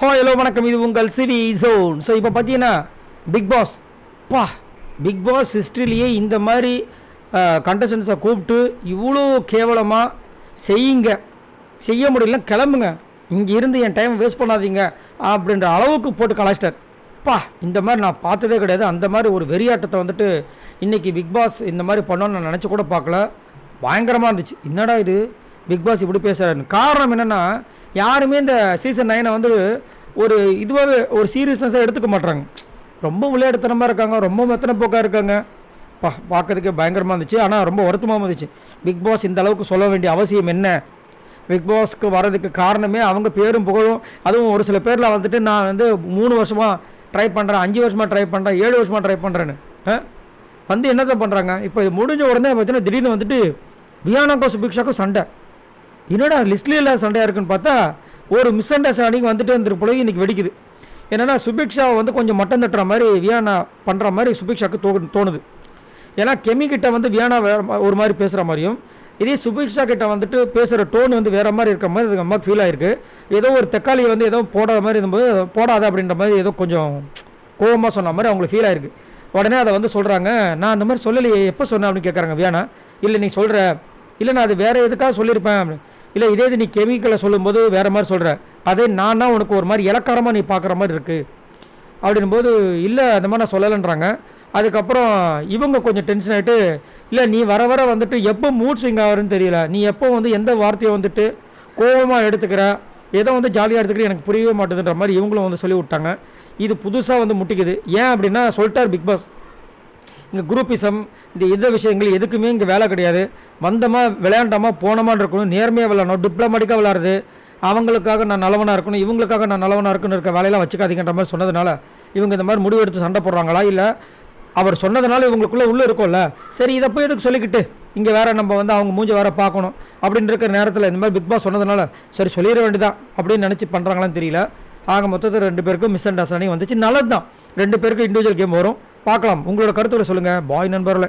Hello வணக்கம், இது உங்கள் சிவி ஜோன். ஸோ இப்போ பார்த்தீங்கன்னா பிக் பாஸ் ஹிஸ்ட்ரிலேயே இந்த மாதிரி கண்டஸ்டன்ஸை கூப்பிட்டு இவ்வளோ கேவலமாக செய்ய முடியல, கிளம்புங்க, இங்கே இருந்து என் டைம் வேஸ்ட் பண்ணாதீங்க அப்படின்ற அளவுக்கு போட்டு கலாச்சிட்டார். இந்த மாதிரி நான் பார்த்ததே கிடையாது. அந்த மாதிரி ஒரு வெறியாட்டத்தை வந்துட்டு இன்றைக்கி பிக் பாஸ் இந்த மாதிரி பண்ணோன்னு நான் நினச்சி கூட பார்க்கல. பயங்கரமாக இருந்துச்சு. என்னடா இது பிக் பாஸ் இப்படி பேசுகிறாருன்னு. காரணம் என்னென்னா, யாருமே இந்த சீசன் 9 வந்து இதுவாகவே ஒரு சீரியஸ்னஸாக எடுத்துக்க மாட்டாங்க. ரொம்ப விளையாட்டுத்தனமாக இருக்காங்க, ரொம்ப மெத்தனை போக்காக இருக்காங்க. பார்க்கறதுக்கே பயங்கரமாக இருந்துச்சு. ஆனால் ரொம்ப வருத்தமாக இருந்துச்சு. பிக் பாஸ் இந்த அளவுக்கு சொல்ல வேண்டிய அவசியம் என்ன? பிக் பாஸ்க்கு வர்றதுக்கு காரணமே அவங்க பேரும் புகழும். அதுவும் ஒரு சில பேரில் வந்துட்டு நான் வந்து 3 வருஷமாக ட்ரை பண்ணுறேன், 5 வருஷமாக ட்ரை பண்ணுறேன், 7 வருஷமாக ட்ரை பண்ணுறேன்னு வந்து என்னத்தை பண்ணுறாங்க. இப்போ இது முடிஞ்ச உடனே பார்த்தீங்கன்னா திடீர்னு வந்துட்டு வியானாக்கும் சுபிக்ஷாக்கும் சண்டை. என்னடா லிஸ்ட்லேயே இல்லாத சண்டையாக இருக்குன்னு பார்த்தா ஒரு மிஸ் அண்டர்ஸ்டாண்டிங் வந்துட்டு இருந்துட்டு போய் இன்றைக்கி வெடிக்குது. என்னென்னா சுபிக்ஷாவை வந்து கொஞ்சம் மட்டம் தட்டுற மாதிரி வியானா பண்ணுற மாதிரி சுபிக்ஷாவுக்கு தோணுது. ஏன்னா கெமிக்கிட்ட வந்து வியானா ஒரு மாதிரி பேசுகிற மாதிரியும், இதே சுபிக்ஷா கிட்ட வந்துட்டு பேசுகிற டோன் வந்து வேறு மாதிரி இருக்கிற மாதிரி அதுக்கு அம்மாவுக்கு ஃபீல் ஆகிருக்கு. ஏதோ ஒரு தக்காளியை வந்து ஏதோ போடாத மாதிரி இருக்கும்போது போடாத அப்படின்ற மாதிரி ஏதோ கொஞ்சம் கோபமாக சொன்ன மாதிரி அவங்களுக்கு ஃபீல் ஆகிருக்கு. உடனே அதை வந்து சொல்கிறாங்க, நான் அந்த மாதிரி சொல்லலையே, எப்போ சொன்னேன் அப்படின்னு கேட்குறாங்க வியானா. இல்லை நீ சொல்கிற, இல்லை நான் அது வேறு எதுக்காக சொல்லியிருப்பேன் அப்படின்னு. இல்லை இதே இது நீ கெமிக்கலை சொல்லும்போது வேறு மாதிரி சொல்கிற, அதே நான் உனக்கு ஒரு மாதிரி இலக்காரமாக நீ பார்க்குற மாதிரி இருக்குது அப்படின்போது, இல்லை அந்த மாதிரி நான் சொல்லலைன்றாங்க. அதுக்கப்புறம் இவங்க கொஞ்சம் டென்ஷன் ஆகிட்டு, இல்லை நீ வர வந்துட்டு எப்போ மூட் ஸ்விங் ஆகுறன்னு தெரியல, நீ எப்போ வந்து எந்த வார்த்தையை வந்துட்டு கோபமாக எடுத்துக்கிற, ஏதோ வந்து ஜாலியாக எடுத்துக்கிற எனக்கு புரியவே மாட்டேதுன்ற மாதிரி இவங்களும் வந்து சொல்லி விட்டாங்க. இது புதுசாக வந்து முட்டிக்குது. ஏன் அப்படின்னா சொல்லிட்டார் பிக் பாஸ், இங்கே குரூப்பிசம் இந்த விஷயங்கள் எதுக்குமே இங்கே வேலை கிடையாது. வந்தமா விளையாண்டாமா போனமான்னு இருக்கணும், நேர்மையாக விளையாடணும், டிப்ளமேட்டிக்காக விளையாடுறது, அவங்களுக்காக நான் நல்லவனாக இருக்கணும், இவங்களுக்காக நான் நல்லவனாக இருக்குன்னு இருக்க வேலையெல்லாம் வச்சுக்காதீங்கன்ற மாதிரி சொன்னதுனால இவங்க இந்த மாதிரி முடிவு எடுத்து சண்டை போடுறாங்களா? இல்லை அவர் சொன்னதுனால இவங்களுக்குள்ளே உள்ளே இருக்கும்ல, சரி இதை போய் எதுக்கு சொல்லிக்கிட்டு இங்கே வேறு நம்ம வந்து அவங்க மூஞ்சி வேறு பார்க்கணும் அப்படின்னு இருக்கிற நேரத்தில் இந்த மாதிரி பிக் பாஸ் சொன்னதுனால சரி சொல்லிட வேண்டியதான் அப்படின்னு நினச்சி பண்ணுறாங்களான்னு தெரியல. ஆக மொத்தத்தில் 2 பேருக்கும் மிஸ் அண்டர்ஸ்டாண்டிங் வந்துச்சு. நல்லது தான், 2 பேருக்கும் இண்டிவிஜுவல் கேம் வரும். பார்க்கலாம். உங்களோட கருத்துக்களை சொல்லுங்கள். பாய் நண்பர்களே.